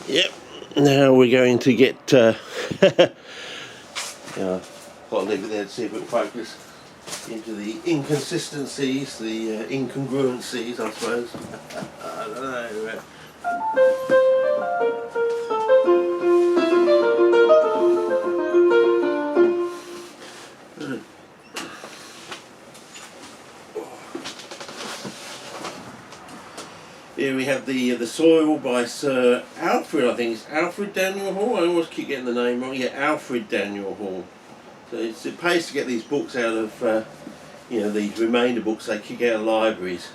Yep, now we're going to get got to leave it there to see if it will focus into the inconsistencies, the incongruencies, I suppose. I don't know. Here we have the Soil by Sir Alfred, I think it's Alfred Daniel Hall. I always keep getting the name wrong. Yeah, Alfred Daniel Hall. So it pays to get these books out of, these remainder books they kick out of libraries.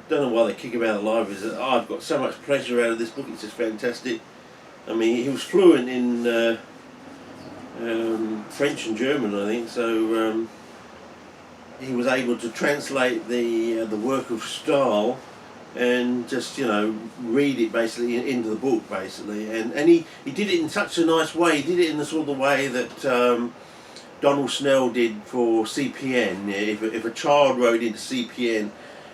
Don't know why they kick them out of libraries. I've got so much pleasure out of this book. It's just fantastic. I mean, he was fluent in French and German, I think. So he was able to translate the work of Stahl and just read it basically into the book basically, and he did it in such a nice way. He did it in the sort of the way that Donald Snell did for CPN. If a child wrote into CPN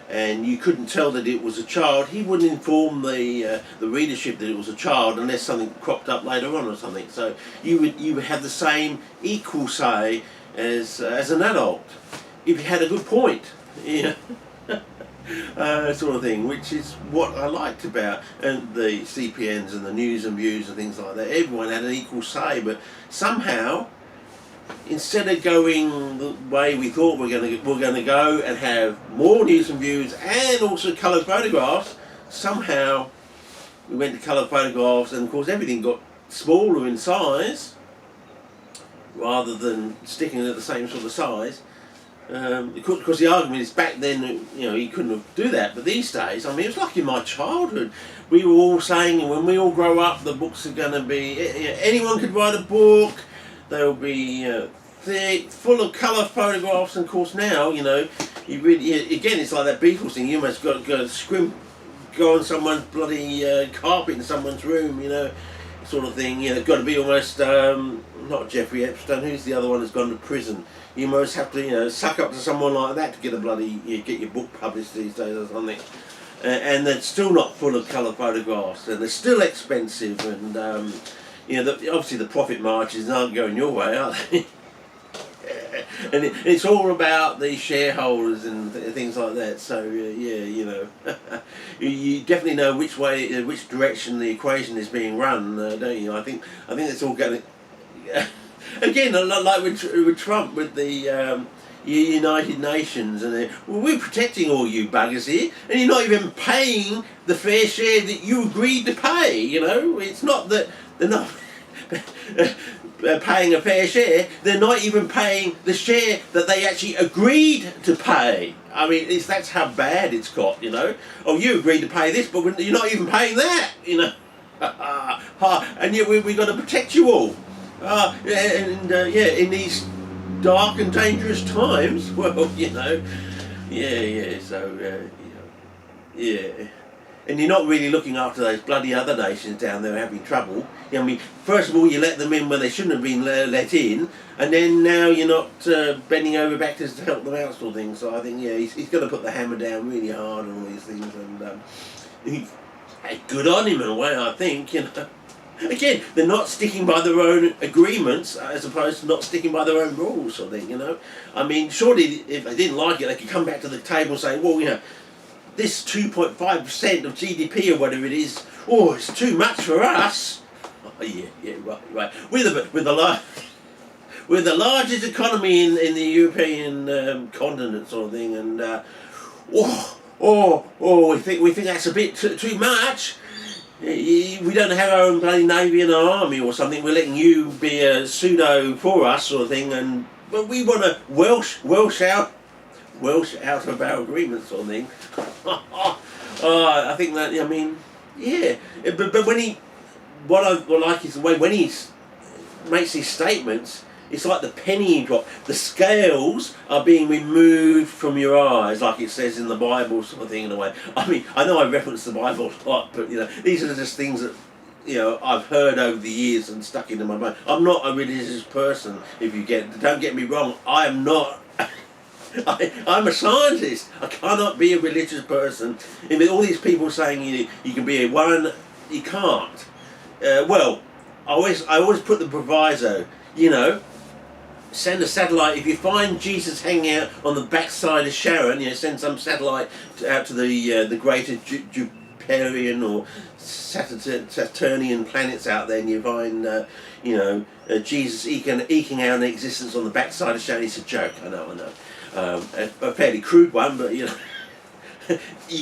and you couldn't tell that it was a child, he wouldn't inform the readership that it was a child unless something cropped up later on or something. So you would have the same equal say as an adult if you had a good point. Sort of thing, which is what I liked about the CPNs and the news and views and things like that. Everyone had an equal say, but somehow, instead of going the way we thought we're going to go and have more news and views and also coloured photographs, somehow we went to coloured photographs, and of course everything got smaller in size rather than sticking at the same sort of size. Because the argument is back then, you couldn't do that, but these days, I mean, it was like in my childhood, we were all saying when we all grow up, the books are going to be, anyone could write a book, they'll be thick, full of colour photographs, and of course now, you really, again, it's like that Beatles thing, you almost got to go go on someone's bloody carpet in someone's room, sort of thing. It's got to be almost, not Jeffrey Epstein, who's the other one that's gone to prison? You most have to, suck up to someone like that to get a bloody, get your book published these days or something. And they're still not full of colour photographs, and they're still expensive, and obviously the profit margins aren't going your way, are they? And it's all about the shareholders and things like that. So you definitely know which way, which direction the equation is being run, don't you? I think it's all going to. Again, like with Trump, with the United Nations, and we're protecting all you buggers here, and you're not even paying the fair share that you agreed to pay. It's not that they're not paying a fair share; they're not even paying the share that they actually agreed to pay. I mean, that's how bad it's got. Oh, you agreed to pay this, but you're not even paying that. And yet we got to protect you all. In these dark and dangerous times, well, so, and you're not really looking after those bloody other nations down there having trouble. I mean, first of all, you let them in where they shouldn't have been let in, and then now you're not bending over backwards to help them out, sort of thing. So I think, he's going to put the hammer down really hard on all these things, and good on him in a way, I think, Again, they're not sticking by their own agreements as opposed to not sticking by their own rules, sort of thing, I mean, surely if they didn't like it, they could come back to the table and say, well, this 2.5% of GDP or whatever it is, it's too much for us. Oh, right. We're the largest economy in the European continent, sort of thing, and we think that's a bit too much. We don't have our own bloody navy and our army or something. We're letting you be a pseudo for us, sort of thing, but we want to Welsh out of our agreement, sort of thing. I think that, but when what I like is the way when he makes these statements, it's like the penny drop. The scales are being removed from your eyes, like it says in the Bible, sort of thing, in a way. I mean, I know I reference the Bible a lot, but these are just things that I've heard over the years and stuck into my mind. I'm not a religious person. Don't get me wrong. I am not. I'm a scientist. I cannot be a religious person. And with all these people saying you can be one, you can't. well, I always put the proviso, you know, send a satellite. If you find Jesus hanging out on the backside of Sharon, you know, send some satellite out to the greater Jupiterian or Saturnian planets out there, and you find, you know, Jesus eking out an existence on the backside of Sharon. It's a joke, I know. A fairly crude one, but you know.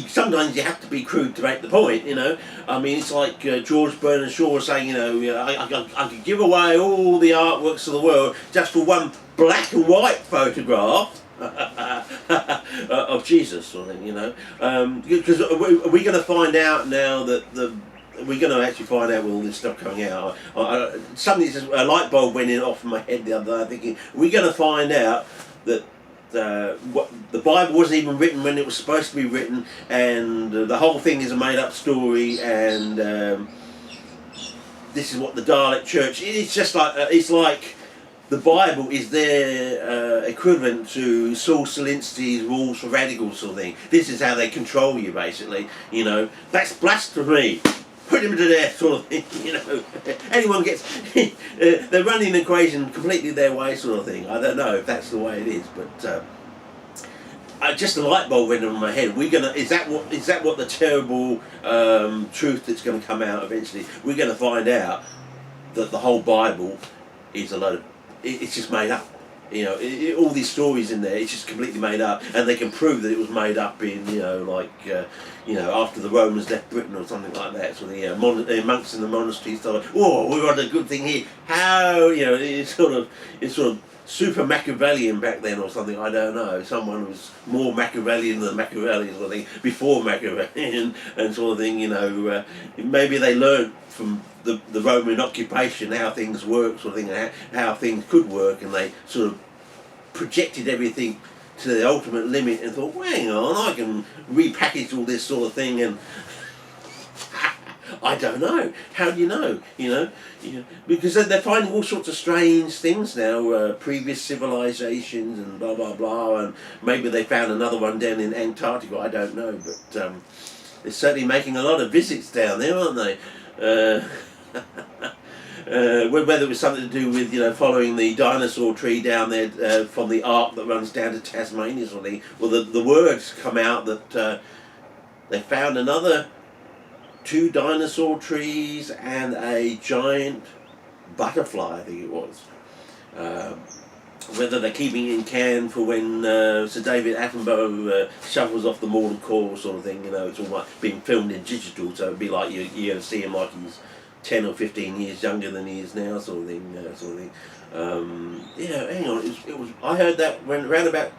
Sometimes you have to be crude to make the point, you know. I mean, it's like George Bernard Shaw saying, you know, I could give away all the artworks of the world just for one black and white photograph of Jesus, sort of thing, you know. Because we're going to find out now that we're going to actually find out with all this stuff coming out. Something just, a light bulb went off in my head the other day, thinking we're going to find out that what the Bible wasn't even written when it was supposed to be written, and the whole thing is a made-up story, and this is what the Dalek Church. It's just like it's like the Bible is their equivalent to Saul Alinsky's rules for radicals, sort of thing. This is how they control you, basically. You know, that's blasphemy. Put him to death, sort of thing, you know. Anyone gets... they're running the equation completely their way, sort of thing. I don't know if that's the way it is, but... just a light bulb went on my head. Is that what the terrible truth that's going to come out eventually? We're going to find out that the whole Bible is a load of... It's just made up. You know, all these stories in there, it's just completely made up, and they can prove that it was made up in, you know, like, you know, after the Romans left Britain or something like that. So the monks in the monasteries thought, oh, we're on a good thing here. How, you know, it's sort of super Machiavellian back then or something. I don't know. Someone was more Machiavellian than Machiavelli, sort of thing, before Machiavellian and sort of thing. You know, maybe they learned from the Roman occupation how things work, sort of thing, and how things could work, and they sort of projected everything to the ultimate limit and thought, well, hang on, I can repackage all this sort of thing, and I don't know. How do you know? You know, because they're finding all sorts of strange things now, previous civilizations and blah blah blah, and maybe they found another one down in Antarctica. I don't know, but they're certainly making a lot of visits down there, aren't they? Whether it was something to do with, you know, following the dinosaur tree down there from the arc that runs down to Tasmania, or something. Well, the words come out that they found another 2 dinosaur trees and a giant butterfly, I think it was. Whether they're keeping it in can for when Sir David Attenborough shuffles off the mortal coil, sort of thing, you know, it's all like being filmed in digital, so it'd be like you're going to see him like he's 10 or 15 years younger than he is now, sort of thing, yeah, hang on, it was. I heard that when around about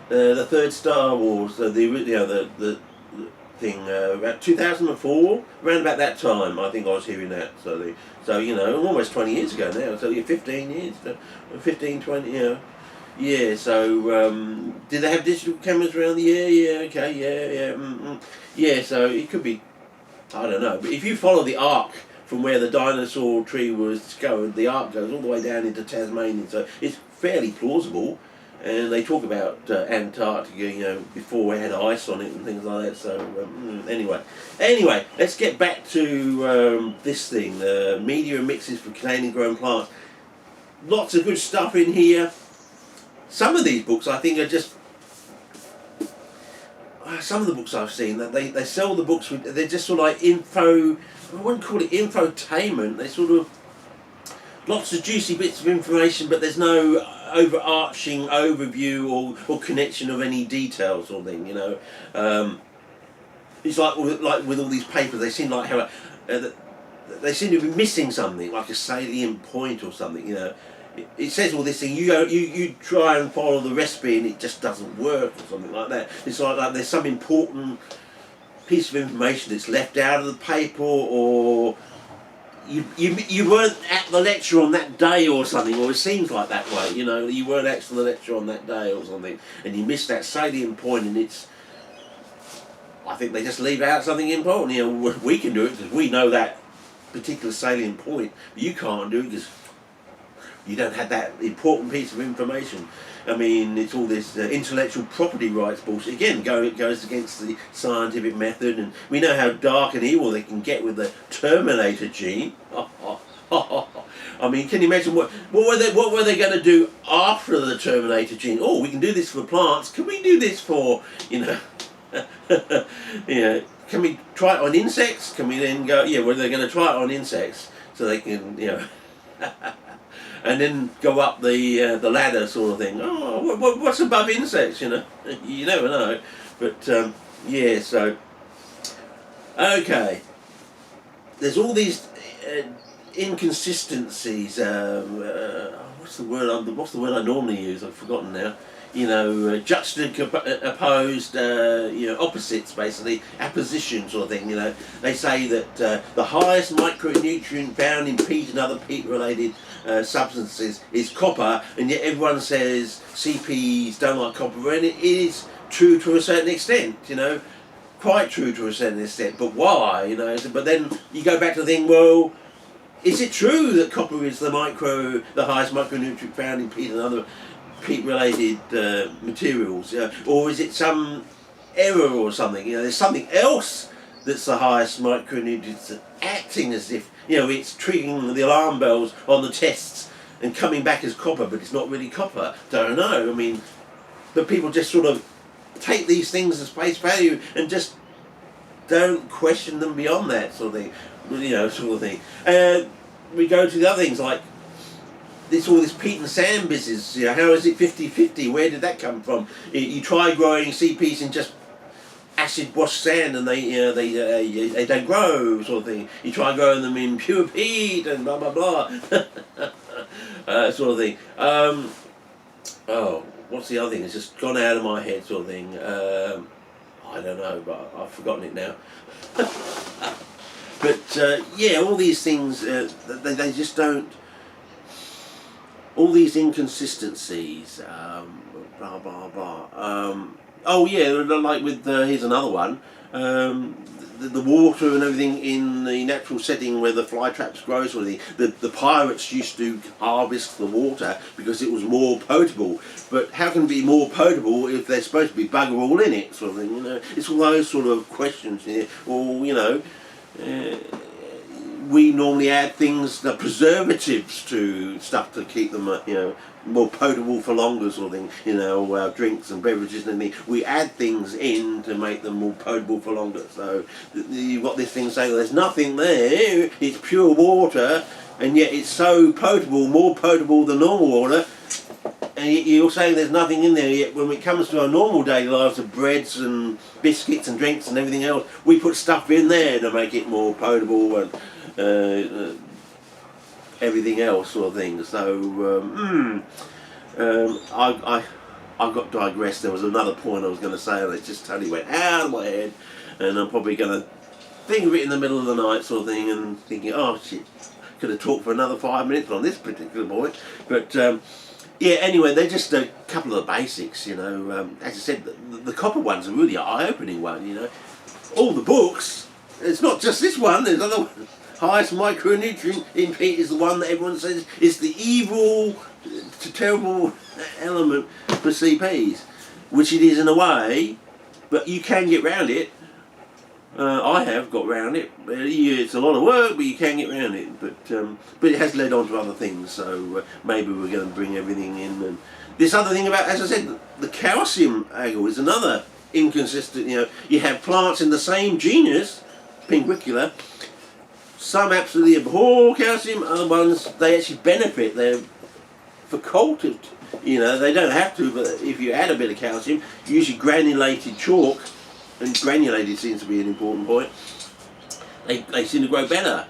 the third Star Wars, the thing, about 2004, around about that time, I think I was hearing that. So you know, almost 20 years ago now. So you're 15 years, 15, 20, you know. Yeah. So did they have digital cameras around the air? Yeah. Okay. Yeah. Yeah. So it could be. I don't know. But if you follow the arc from where the dinosaur tree was going, the arc goes all the way down into Tasmania. So it's fairly plausible. And they talk about Antarctica, you know, before it had ice on it and things like that. So anyway, let's get back to this thing, the media and mixes for Canadian grown plants. Lots of good stuff in here. Some of these books I think are just, some of the books I've seen, that they sell the books with, they're just sort of like info, I wouldn't call it infotainment, they sort of, lots of juicy bits of information, but there's no overarching overview or connection of any details or thing, you know. It's like with all these papers, they seem like how they seem to be missing something, like a salient point or something, you know. It says all this thing, you try and follow the recipe and it just doesn't work or something like that. It's like there's some important piece of information that's left out of the paper, or you weren't at the lecture on that day or something, or it seems like that way, you know, you weren't at the lecture on that day or something, and you missed that salient point, and it's, I think they just leave out something important. You know, we can do it because we know that particular salient point, but you can't do it because you don't have that important piece of information. I mean, it's all this intellectual property rights bullshit. Again, it goes against the scientific method, and we know how dark and evil they can get with the Terminator gene. I mean, can you imagine what were they going to do after the Terminator gene? Oh, we can do this for plants. Can we do this for, you know, you know? Can we try it on insects? Can we then go, yeah, well, they're going to try it on insects so they can, you know, and then go up the ladder sort of thing. Oh, what's above insects, you know? You never know. But, yeah, so, okay. There's all these inconsistencies. What's the word I normally use? I've forgotten now. You know, juxtaposed, you know, opposites, basically, apposition sort of thing. You know, they say that the highest micronutrient found in peat and other peat-related substances is copper, and yet everyone says CPs don't like copper, and it is true to a certain extent. You know, quite true to a certain extent. But why? You know, but then you go back to the thing. Well, is it true that copper is the highest micronutrient found in peat and other peat-related materials, or is it some error or something? You know, there's something else that's the highest micronutrients, acting as if, you know, it's triggering the alarm bells on the tests and coming back as copper, but it's not really copper. Don't know. I mean, but people just sort of take these things as face value and just don't question them beyond that sort of thing. You know, sort of thing. We go to the other things like all this peat and sand business. You know, how is it 50-50? Where did that come from? You try growing CPs in just acid wash sand, and they don't grow, sort of thing. You try growing them in pure peat, and blah blah blah, sort of thing. Oh, what's the other thing? It's just gone out of my head, sort of thing. I don't know, but I've forgotten it now. But yeah, all these things, they just don't. All these inconsistencies, blah blah blah. Oh yeah, like with here's another one. The water and everything in the natural setting where the fly traps grow, sort of thing. The pirates used to harvest the water because it was more potable. But how can it be more potable if they're supposed to be bugger all in it, sort of thing? You know, it's all those sort of questions here. Or you know. We normally add things, preservatives to stuff to keep them, you know, more potable for longer, sort of thing. You know, drinks and beverages and everything. We add things in to make them more potable for longer. So you've got this thing saying there's nothing there. It's pure water, and yet it's so potable, more potable than normal water. And you're saying there's nothing in there, yet when it comes to our normal daily lives of breads and biscuits and drinks and everything else, we put stuff in there to make it more potable and everything else, sort of thing. So I got digressed. There was another point I was going to say, and it just totally went out of my head, and I'm probably going to think of it in the middle of the night, sort of thing, and thinking, oh shit, could have talked for another 5 minutes on this particular point. But yeah, anyway, they're just a couple of the basics, you know. As I said, the copper one's a really eye-opening one, you know. All the books, it's not just this one, there's other ones. Highest micronutrient in peat is the one that everyone says is the evil, terrible element for CPs, which it is in a way, but you can get round it. I have got round it. It's a lot of work, but you can get round it. But it has led on to other things, so maybe we're going to bring everything in. And this other thing about, as I said, the calcium angle is another inconsistent. You know, you have plants in the same genus, Pinguicula. Some absolutely abhor calcium, other ones they actually benefit. They're facultative. You know, they don't have to, but if you add a bit of calcium, usually granulated chalk, and granulated seems to be an important point, they seem to grow better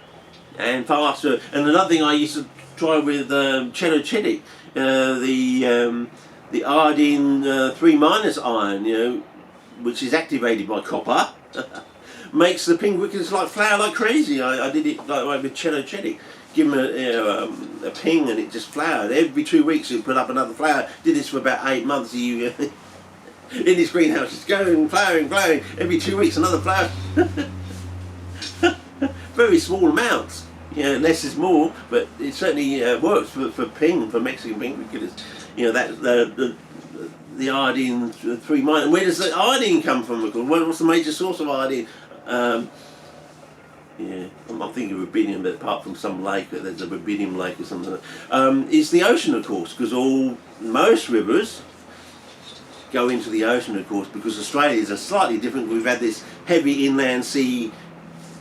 and faster. And another thing I used to try with cheddar, the iodine 3 minus iron, you know, which is activated by copper, makes the pinguicula like flower like crazy. I did it like with cheddar. Give them a ping and it just flowered. Every 2 weeks it put up another flower. Did this for about 8 months. You in this greenhouse, it's going, flowering. Every 2 weeks another flower. Very small amounts. You know, less is more, but it certainly works for Mexican pinguiculas. you know, that the iodine 3 minus. Where does the iodine come from? What's the major source of iodine? Yeah, I'm not thinking of rubidium, but apart from some lake, there's a rubidium lake or something. It's the ocean, of course, because most rivers go into the ocean, of course, because Australia's are slightly different. We've had this heavy inland sea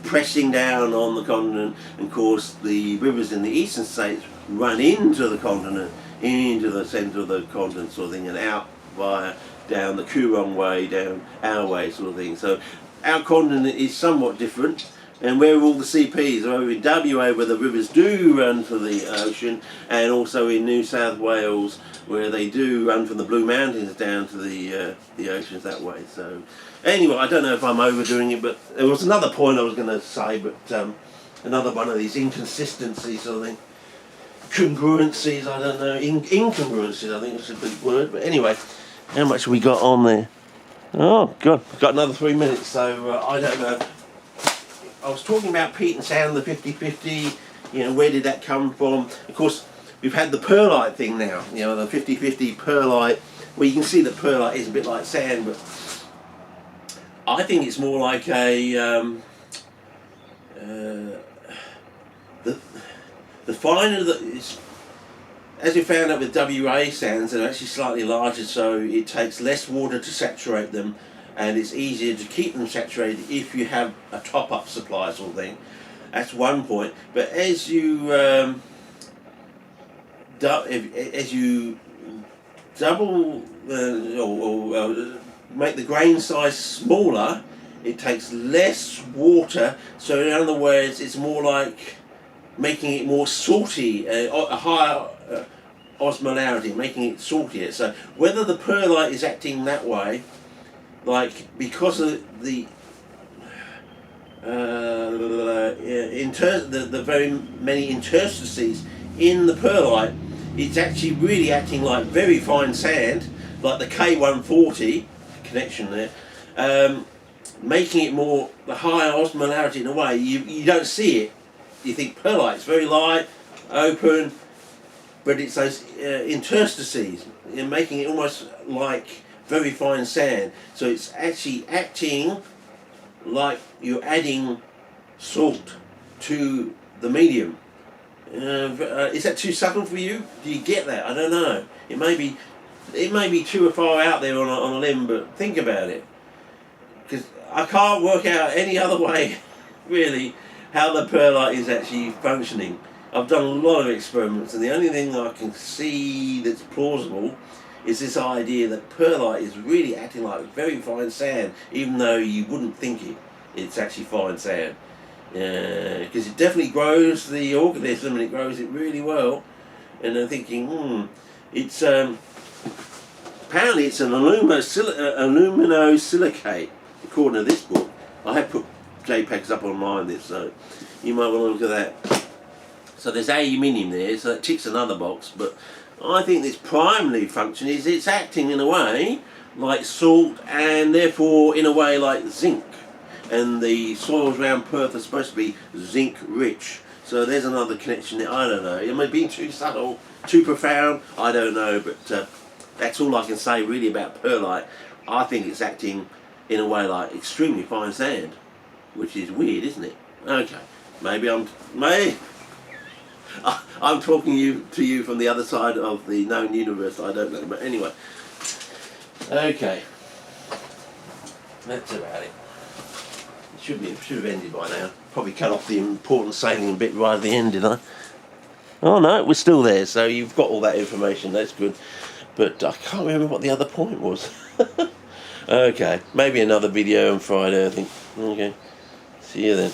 pressing down on the continent, and of course the rivers in the eastern states run into the continent, into the centre of the continent sort of thing, and out via down the Coorong way, down our way sort of thing. So our continent is somewhat different, and where all the CPs are over in WA, where the rivers do run to the ocean, and also in New South Wales, where they do run from the Blue Mountains down to the oceans that way. So anyway, I don't know if I'm overdoing it, but there was another point I was going to say, but another one of these inconsistencies sort of thing. Congruencies, I don't know, incongruencies, I think it's a big word, but anyway, how much have we got on there? Oh God, I've got another 3 minutes, so I don't know. I was talking about peat and sand, the 50-50, you know, where did that come from? Of course, we've had the perlite thing now, you know, the 50-50 perlite, where you can see that perlite is a bit like sand, but I think it's more like a, the finer that as we found out with WA sands, they're actually slightly larger, so it takes less water to saturate them, and it's easier to keep them saturated if you have a top-up supply sort of thing. That's one point. But as you double or make the grain size smaller, it takes less water. So in other words, it's more like making it more salty, a higher osmolarity, making it saltier. So whether the perlite is acting that way, like because of the very many interstices in the perlite, it's actually really acting like very fine sand, like the K140 connection there, making it more the higher osmolarity in a way. You don't see it. You think perlite's very light, open, but it's those interstices, making it almost like very fine sand. So it's actually acting like you're adding salt to the medium. Is that too subtle for you? Do you get that? I don't know. It may be too far out there on a limb, but think about it, because I can't work out any other way really how the perlite is actually functioning. I've done a lot of experiments, and the only thing I can see that's plausible is this idea that perlite is really acting like very fine sand, even though you wouldn't think it's actually fine sand. Because it definitely grows the organism, and it grows it really well. And I'm thinking, it's apparently it's an aluminosilicate, according to this book. I have put JPEGs up online this, so you might want to look at that. So there's aluminium there, so that ticks another box, but I think this primary function is it's acting in a way like salt, and therefore in a way like zinc. And the soils around Perth are supposed to be zinc rich. So there's another connection there. I don't know. It may be too subtle, too profound, I don't know, but that's all I can say really about perlite. I think it's acting in a way like extremely fine sand, which is weird, isn't it? Okay, maybe I'm talking to you from the other side of the known universe, I don't know, but anyway. Okay, that's about it. It should have ended by now. Probably cut off the important salient bit right at the end, did I? Oh no, we're still there, so you've got all that information, that's good. But I can't remember what the other point was. Okay, maybe another video on Friday, I think. Okay, see you then.